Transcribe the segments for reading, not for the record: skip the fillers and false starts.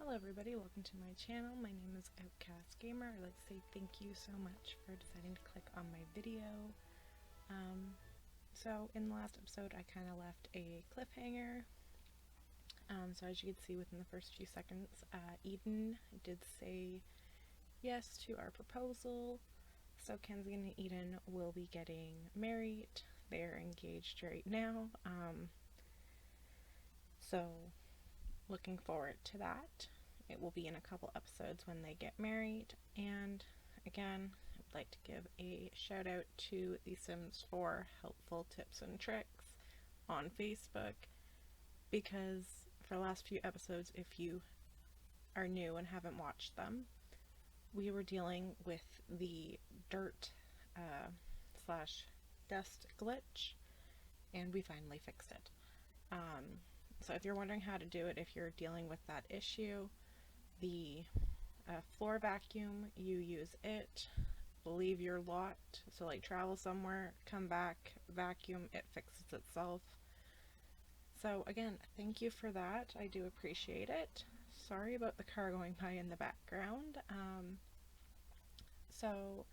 Hello everybody, welcome to my channel. My name is Outcast Gamer. I'd like to say thank you so much for deciding to click on my video. So in the last episode I kind of left a cliffhanger. So as you can see within the first few seconds, Eden did say yes to our proposal. So Kenzie and Eden will be getting married. They're engaged right now. So looking forward to that. It will be in a couple episodes when they get married. And again, I'd like to give a shout out to The Sims 4 helpful tips and tricks on Facebook, because for the last few episodes, if you are new and haven't watched them, we were dealing with the dirt slash dust glitch, and we finally fixed it. So if you're wondering how to do it, if you're dealing with that issue, the floor vacuum, you use it, leave your lot, so like travel somewhere, come back, vacuum, it fixes itself. So again, thank you for that. I do appreciate it. Sorry about the car going by in the background. So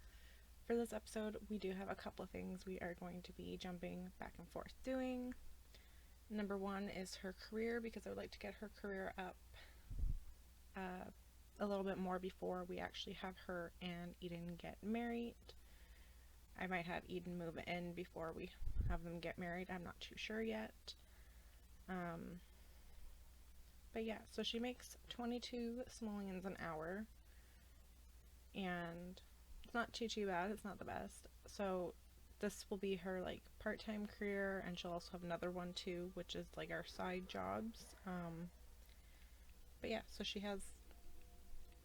for this episode, we do have a couple of things we are going to be jumping back and forth doing. Number one is her career, because I would like to get her career up a little bit more before we actually have her and Eden get married. I might have Eden move in before we have them get married. I'm not too sure yet. But yeah, so she makes 22 simoleons an hour, and it's not too bad. It's not the best. So this will be her like part-time career, and she'll also have another one too, which is like our side jobs. But yeah, so she has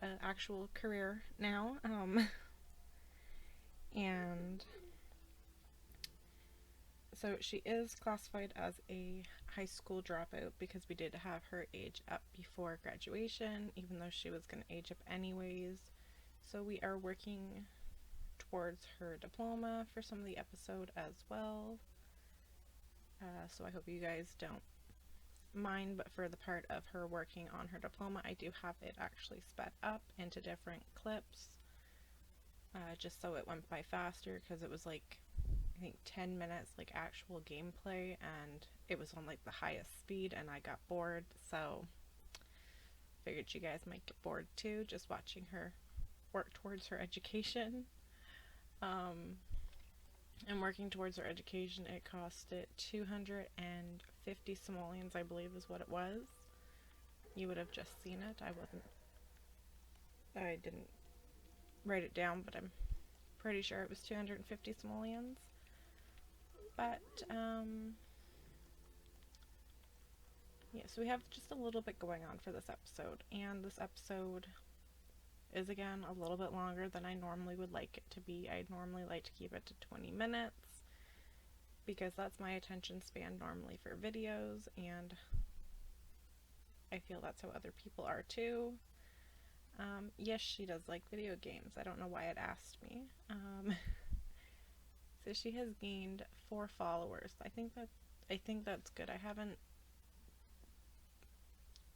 an actual career now, and so she is classified as a high school dropout because we did have her age up before graduation, even though she was going to age up anyways. So we are working towards her diploma for some of the episode as well. So I hope you guys don't mind, but for the part of her working on her diploma, I do have it actually sped up into different clips, just so it went by faster, because it was like, I think 10 minutes like actual gameplay, and it was on like the highest speed, and I got bored, so figured you guys might get bored too, just watching her work towards her education. And working towards her education, it cost it 250 simoleons, I believe is what it was. You would have just seen it. I didn't write it down, but I'm pretty sure it was 250 simoleons. But, yeah, so we have just a little bit going on for this episode, and this episode is again a little bit longer than I normally would like it to be. I'd normally like to keep it to 20 minutes because that's my attention span normally for videos, and I feel that's how other people are too. Yes, she does like video games. I don't know why it asked me. So she has gained 4 followers. I think that's good. I haven't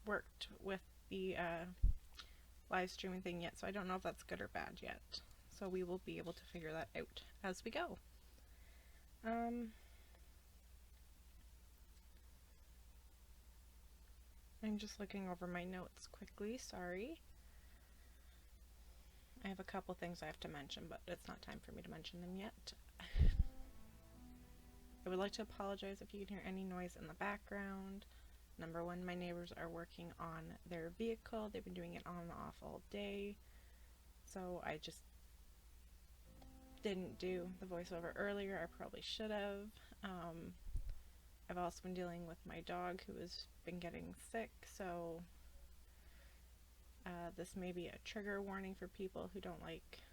worked with the live streaming thing yet, so I don't know if that's good or bad yet. So we will be able to figure that out as we go. I'm just looking over my notes quickly, sorry. I have a couple things I have to mention, but it's not time for me to mention them yet. I would like to apologize if you can hear any noise in the background. Number one, my neighbors are working on their vehicle. They've been doing it on and off all day. So I just didn't do the voiceover earlier. I probably should have. I've also been dealing with my dog who has been getting sick, so this may be a trigger warning for people who don't like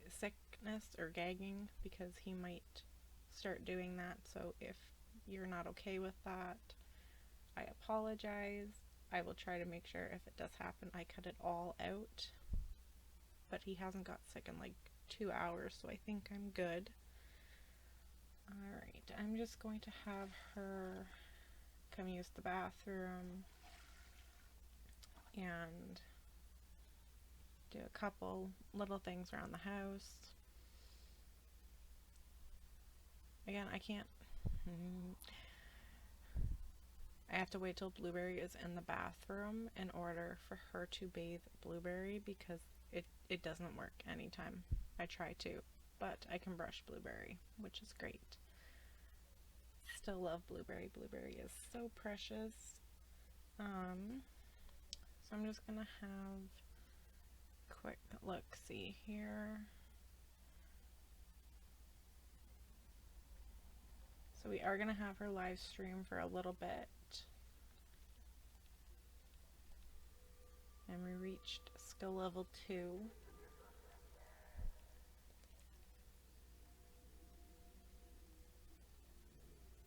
sickness or gagging, because he might start doing that. So if you're not okay with that, I apologize. I will try to make sure if it does happen, I cut it all out. But he hasn't got sick in like 2 hours, so I think I'm good. Alright, I'm just going to have her come use the bathroom. and do a couple little things around the house. Again, I have to wait till Blueberry is in the bathroom in order for her to bathe Blueberry, because it doesn't work anytime I try to, but I can brush Blueberry, which is great. Still love Blueberry. Blueberry is so precious. So I'm just gonna have a quick look-see here. So we are gonna have her live stream for a little bit. And we reached skill level 2.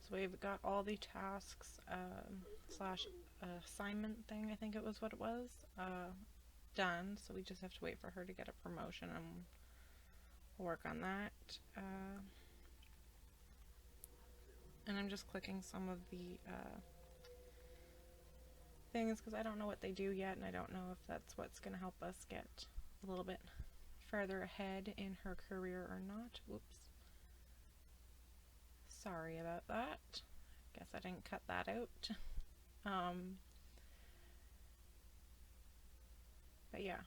So we've got all the tasks slash assignment thing, I think it was what it was, done. So we just have to wait for her to get a promotion and work on that. And I'm just clicking some of the things because I don't know what they do yet, and I don't know if that's what's going to help us get a little bit further ahead in her career or not. Whoops. Sorry about that. Guess I didn't cut that out. But yeah,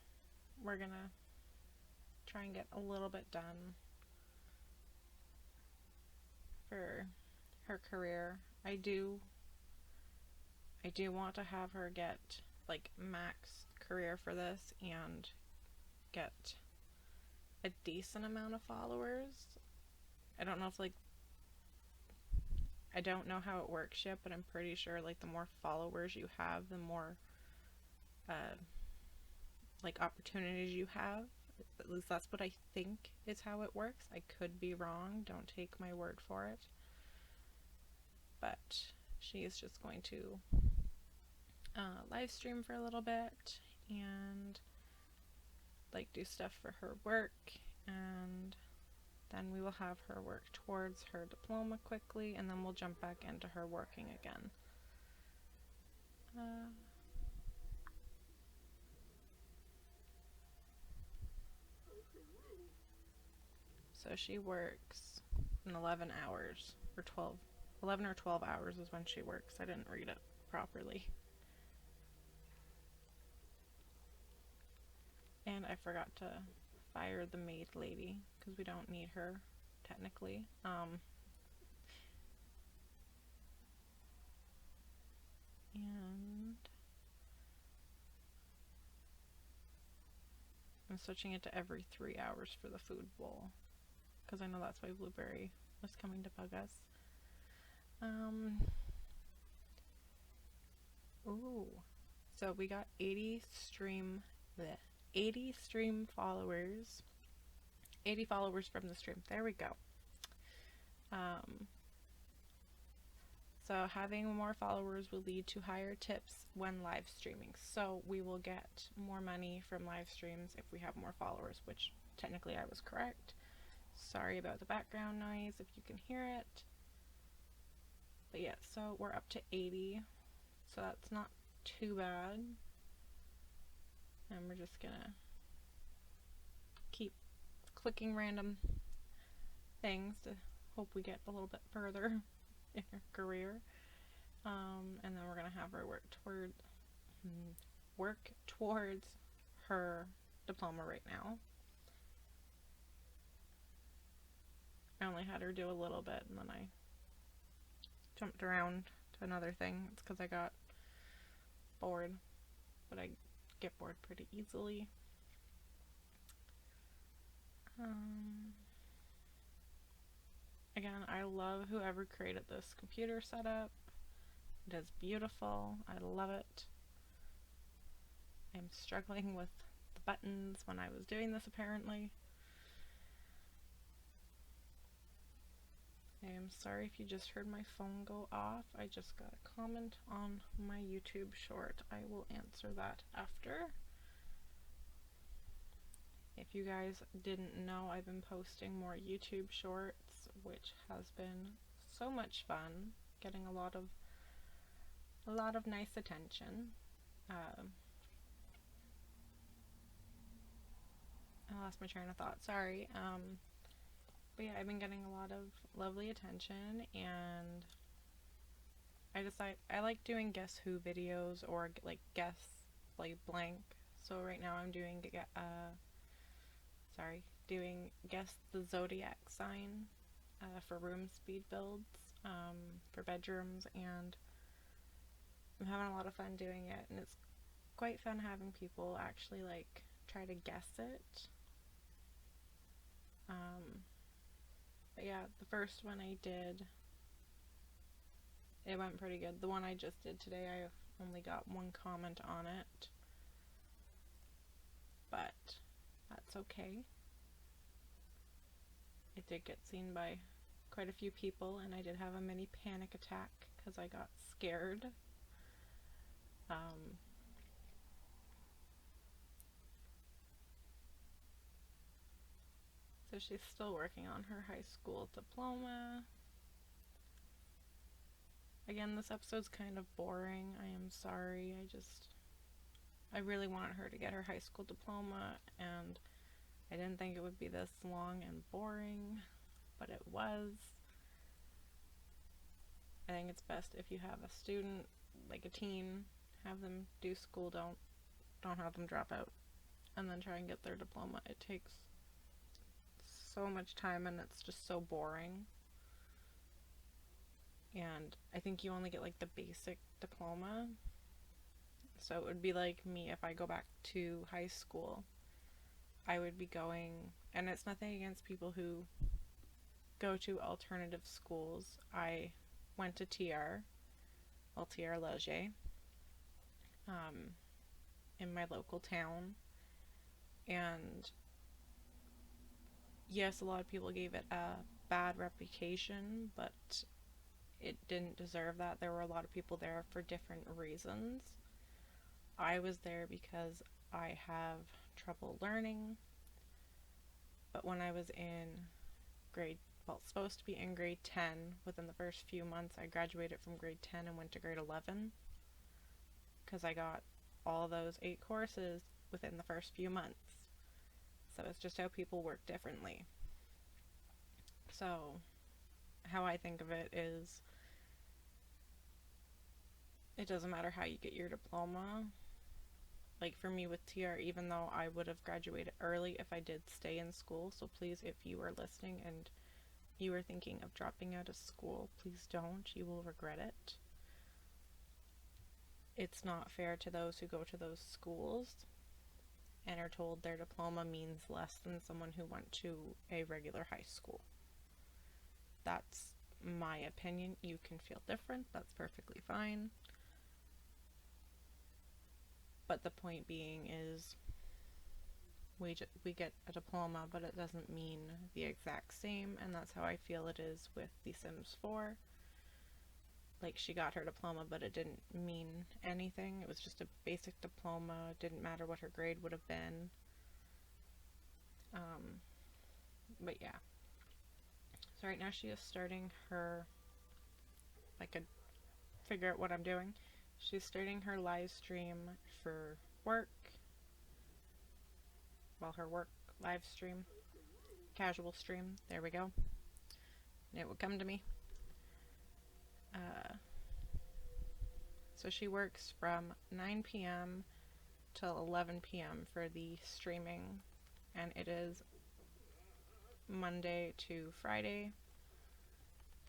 we're gonna try and get a little bit done for her career. I do want to have her get like max career for this and get a decent amount of followers. I don't know if I don't know how it works yet, but I'm pretty sure like the more followers you have, the more like opportunities you have. At least that's what I think is how it works. I could be wrong. Don't take my word for it. But she is just going to live stream for a little bit and like do stuff for her work, and then we will have her work towards her diploma quickly, and then we'll jump back into her working again. So she works in 11 hours, or 12, 11 or 12 hours is when she works. I didn't read it properly. And I forgot to fire the maid lady, because we don't need her, technically. And I'm switching it to every 3 hours for the food bowl, because I know that's why Blueberry was coming to bug us. Ooh, so we got 80 stream followers. 80 followers from the stream. There we go. So having more followers will lead to higher tips when live streaming. So we will get more money from live streams if we have more followers, which technically I was correct. Sorry about the background noise if you can hear it. But yeah, so we're up to 80. So that's not too bad. And we're just gonna keep clicking random things to hope we get a little bit further in her career. And then we're gonna have her work towards her diploma right now. I only had her do a little bit, and then I jumped around to another thing. It's because I got bored, but I get bored pretty easily. Again, I love whoever created this computer setup. It is beautiful. I love it. I'm struggling with the buttons when I was doing this, apparently. I am sorry if you just heard my phone go off. I just got a comment on my YouTube short. I will answer that after. If you guys didn't know, I've been posting more YouTube shorts, which has been so much fun, getting a lot of nice attention. I lost my train of thought. Sorry. But yeah, I've been getting a lot of lovely attention, and I like doing Guess Who videos or like guess like blank. So right now I'm doing doing guess the zodiac sign for room speed builds for bedrooms, and I'm having a lot of fun doing it, and it's quite fun having people actually like try to guess it. But yeah, the first one I did, it went pretty good. The one I just did today, I only got one comment on it, but that's okay. It did get seen by quite a few people, and I did have a mini panic attack because I got scared. So she's still working on her high school diploma. Again, this episode's kind of boring. I am sorry. I really wanted her to get her high school diploma, and I didn't think it would be this long and boring, but it was. I think it's best if you have a student, like a teen, have them do school, don't have them drop out, and then try and get their diploma. It takes so much time, and it's just so boring. And I think you only get like the basic diploma. So it would be like me if I go back to high school. I would be going, and it's nothing against people who go to alternative schools. I went to TR Leger, in my local town, and yes, a lot of people gave it a bad reputation, but it didn't deserve that. There were a lot of people there for different reasons. I was there because I have trouble learning, but when I was in supposed to be in grade 10, within the first few months, I graduated from grade 10 and went to grade 11 because I got all those 8 courses within the first few months. So it's just how people work differently. So how I think of it is, it doesn't matter how you get your diploma. Like for me with TR, even though I would have graduated early if I did stay in school, so please, if you are listening and you are thinking of dropping out of school, please don't. You will regret it. It's not fair to those who go to those schools and are told their diploma means less than someone who went to a regular high school. That's my opinion. You can feel different. That's perfectly fine. But the point being is, we get a diploma, but it doesn't mean the exact same, and that's how I feel it is with The Sims 4. Like, she got her diploma, but it didn't mean anything. It was just a basic diploma. It didn't matter what her grade would have been. But yeah. So right now she is starting her, if I could figure out what I'm doing, she's starting her live stream for work. Well, her work live stream, casual stream, there we go. It would come to me. So she works from 9 p.m. till 11 p.m. for the streaming, and it is Monday to Friday,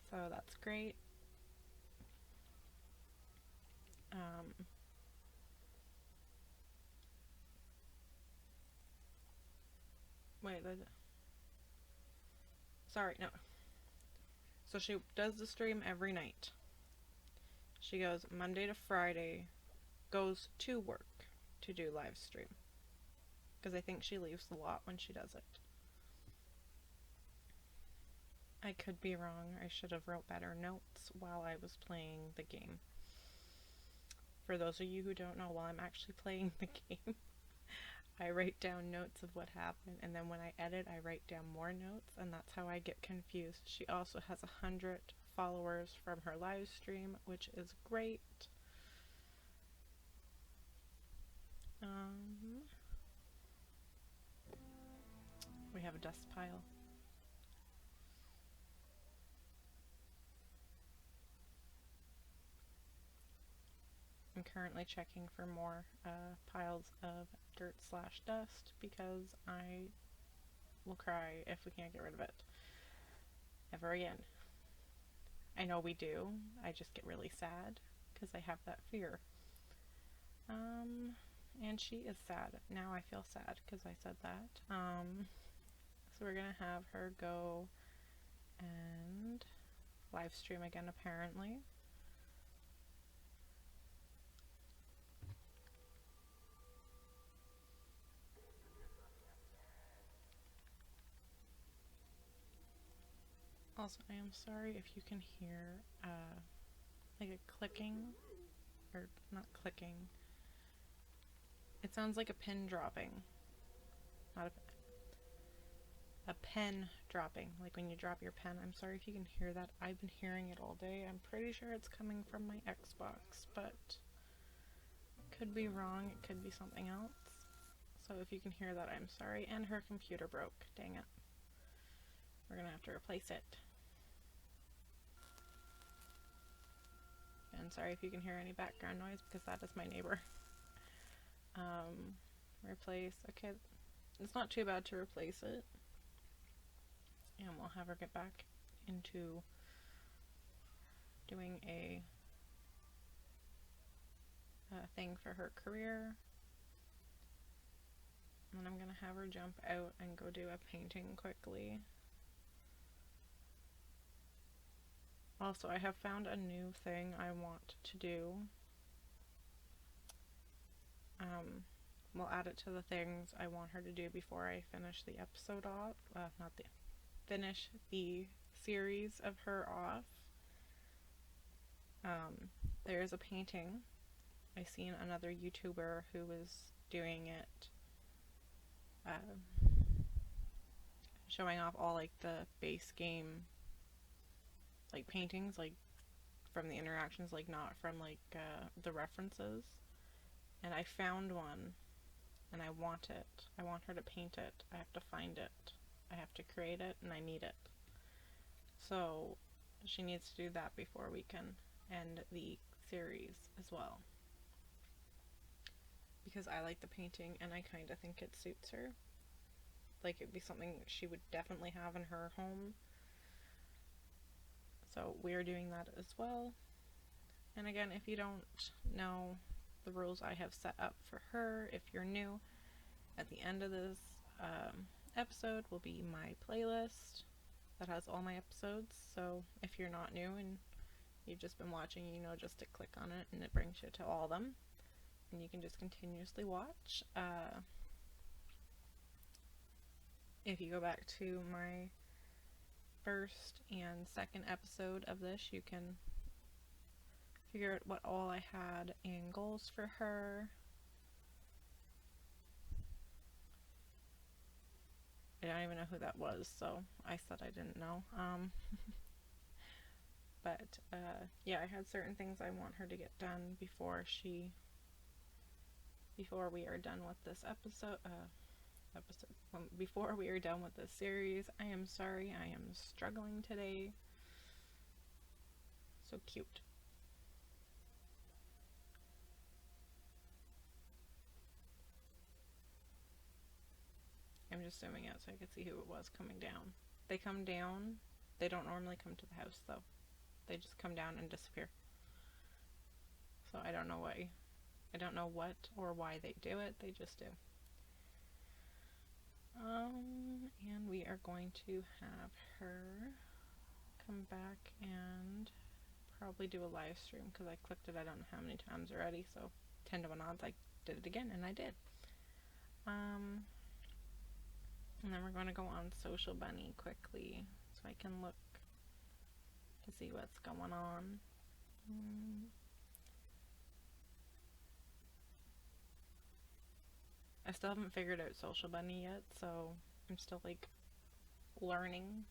so that's great. Sorry, no. So she does the stream every night. She goes Monday to Friday, goes to work to do live stream, because I think she leaves a lot when she does it. I could be wrong. I should have wrote better notes while I was playing the game. For those of you who don't know, while I'm actually playing the game, I write down notes of what happened, and then when I edit, I write down more notes, and that's how I get confused. She also has 100 followers from her live stream, which is great. We have a dust pile. I'm currently checking for more piles of dirt/dust because I will cry if we can't get rid of it ever again. I know we do. I just get really sad because I have that fear. And she is sad. Now I feel sad because I said that. So we're gonna have her go and live stream again, apparently. Also, I am sorry if you can hear like a clicking, or not clicking. It sounds like a pin dropping, not a pen dropping, like when you drop your pen. I'm sorry if you can hear that. I've been hearing it all day. I'm pretty sure it's coming from my Xbox, but could be wrong. It could be something else. So if you can hear that, I'm sorry. And her computer broke. Dang it. We're gonna have to replace it. And sorry if you can hear any background noise because that is my neighbor. Replace. Okay, it's not too bad to replace it. And we'll have her get back into doing a thing for her career. And I'm gonna have her jump out and go do a painting quickly. Also, I have found a new thing I want to do. We'll add it to the things I want her to do before I finish the episode off. Finish the series of her off. There is a painting. I seen another YouTuber who was doing it, showing off all like the base game like paintings, like from the interactions, like not from like the references. And I found one and I want it. I want her to paint it. I have to find it. I have to create it and I need it. So she needs to do that before we can end the series as well. Because I like the painting and I kind of think it suits her. Like it'd be something she would definitely have in her home. So we're doing that as well. And again, if you don't know the rules I have set up for her, if you're new, at the end of this episode will be my playlist that has all my episodes. So if you're not new and you've just been watching, you know just to click on it and it brings you to all of them. And you can just continuously watch. If you go back to my first and second episode of this, you can figure out what all I had in goals for her. I don't even know who that was, so I said I didn't know. But yeah, I had certain things I want her to get done before we are done with this before we are done with this series. I am sorry, I am struggling today. So cute. I'm just zooming out so I can see who it was coming down. They come down. They don't normally come to the house though. They just come down and disappear. So I don't know why. I don't know what or why they do it. They just do. And we are going to have her come back and probably do a live stream because I clicked it I don't know how many times already, so 10 to 1 odds I did it again, and I did. And then we're going to go on Social Bunny quickly so I can look to see what's going on. I still haven't figured out Social Bunny yet, so I'm still like learning.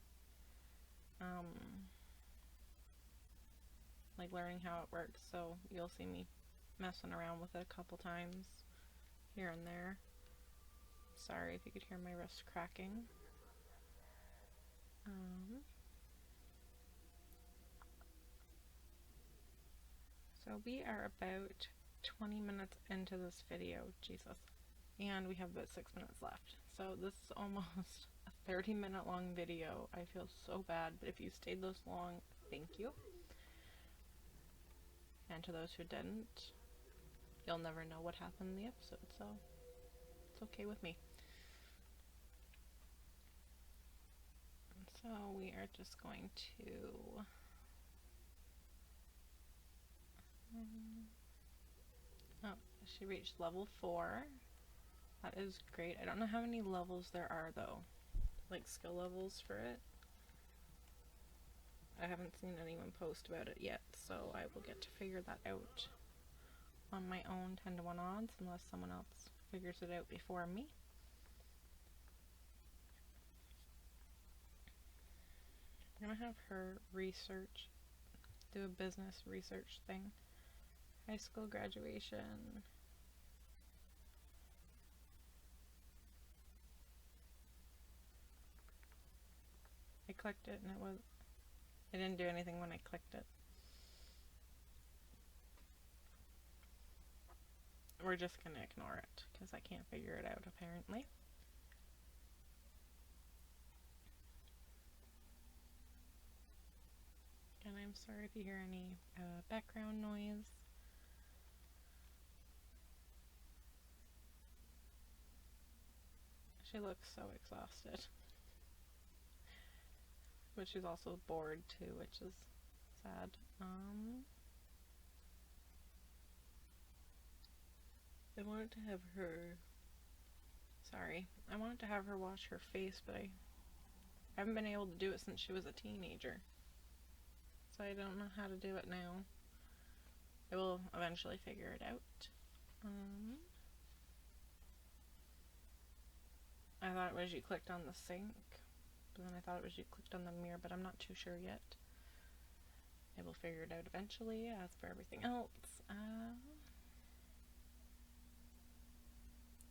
Like learning how it works, so you'll see me messing around with it a couple times here and there. Sorry if you could hear my wrist cracking. So we are about 20 minutes into this video, Jesus, and we have about 6 minutes left. So this is almost a 30-minute long video. I feel so bad, but if you stayed this long, thank you. And to those who didn't, you'll never know what happened in the episode, so it's okay with me. So we are just going to oh, she reached level 4. That is great. I don't know how many levels there are though, like skill levels for it. I haven't seen anyone post about it yet, so I will get to figure that out on my own 10 to 1 odds unless someone else figures it out before me. I'm gonna have her research, do a business research thing. High school graduation. I clicked it and it didn't do anything when I clicked it. We're just gonna ignore it because I can't figure it out apparently. And I'm sorry if you hear any background noise. She looks so exhausted. But she's also bored too, which is sad. I wanted to have her... Sorry. I wanted to have her wash her face, but I haven't been able to do it since she was a teenager. So I don't know how to do it now. I will eventually figure it out. I thought it was you clicked on the sink, but then I thought it was you clicked on the mirror, but I'm not too sure yet. I will figure it out eventually, as for everything else.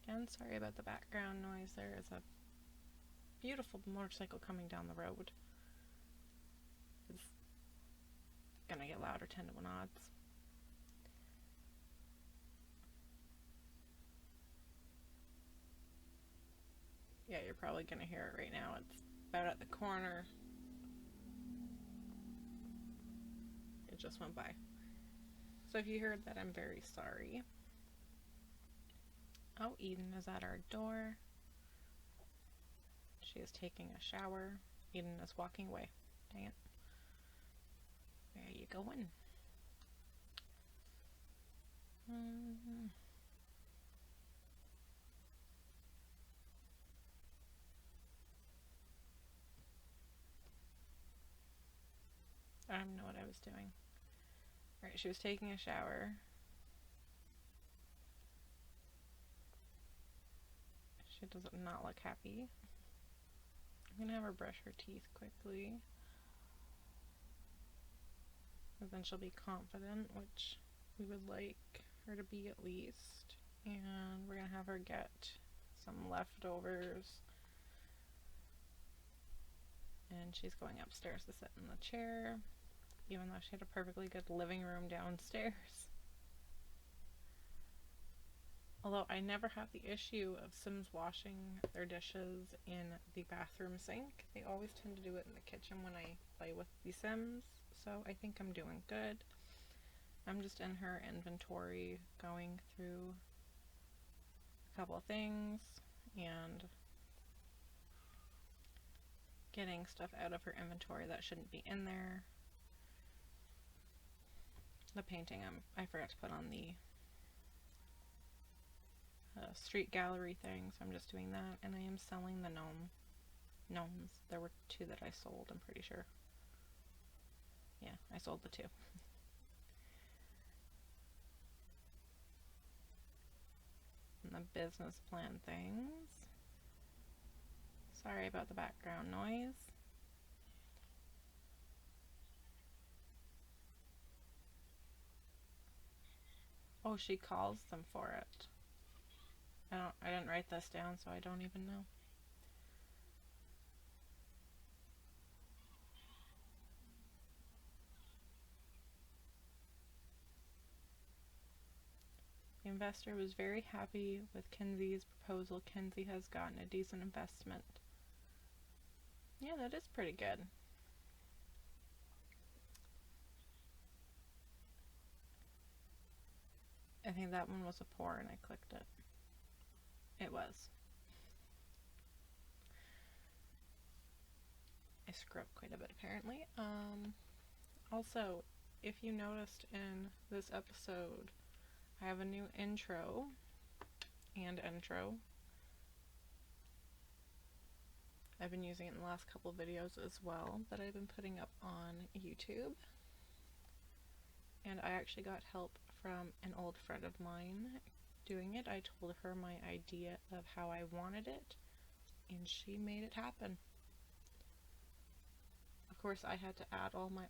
Again, sorry about the background noise. There is a beautiful motorcycle coming down the road. It's gonna get louder 10 to 1 odds. Yeah, you're probably gonna hear it right now. It's about at the corner. It just went by. So if you heard that, I'm very sorry. Oh, Eden is at our door. She is taking a shower. Eden is walking away. Dang it. Where are you going? I don't know what I was doing. Alright, she was taking a shower. She does not look happy. I'm gonna have her brush her teeth quickly. And then she'll be confident, which we would like her to be at least. And we're gonna have her get some leftovers. And she's going upstairs to sit in the chair, even though she had a perfectly good living room downstairs. Although I never have the issue of Sims washing their dishes in the bathroom sink. They always tend to do it in the kitchen when I play with the Sims, so I think I'm doing good. I'm just in her inventory going through a couple of things and getting stuff out of her inventory that shouldn't be in there. The painting I forgot to put on the street gallery thing, so I'm just doing that, and I am selling the gnomes. There were 2 that I sold, I'm pretty sure. Yeah, I sold the 2. And the business plan things. Sorry about the background noise. Oh, she calls them for it. I didn't write this down, so I don't even know. investor was very happy with Kenzie's proposal. Kenzie has gotten a decent investment. Yeah, that is pretty good. I think that one was a pour and I clicked it. It was. I screw up quite a bit apparently. Also, if you noticed in this episode, I have a new intro and outro. I've been using it in the last couple videos as well that I've been putting up on YouTube. And I actually got help from an old friend of mine doing it. I told her my idea of how I wanted it, and she made it happen. Of course, I had to add all my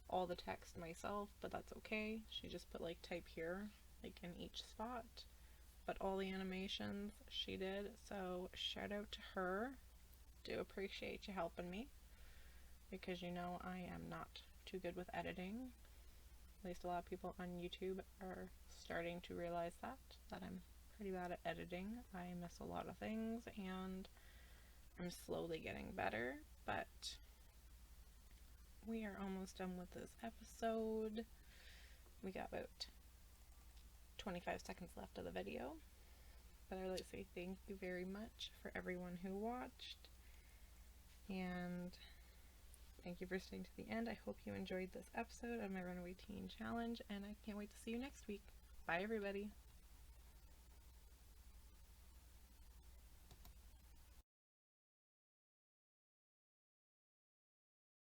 all the text myself, but that's okay. She just put like type here, like in each spot. But all the animations she did, so shout out to her. Do appreciate you helping me, because you know I am not too good with editing. At least a lot of people on YouTube are starting to realize that I'm pretty bad at editing. I miss a lot of things and I'm slowly getting better, but we are almost done with this episode. We got about 25 seconds left of the video, but I'd like to say thank you very much for everyone who watched, and thank you for staying to the end. I hope you enjoyed this episode of my Runaway Teen Challenge, and I can't wait to see you next week. Bye, everybody.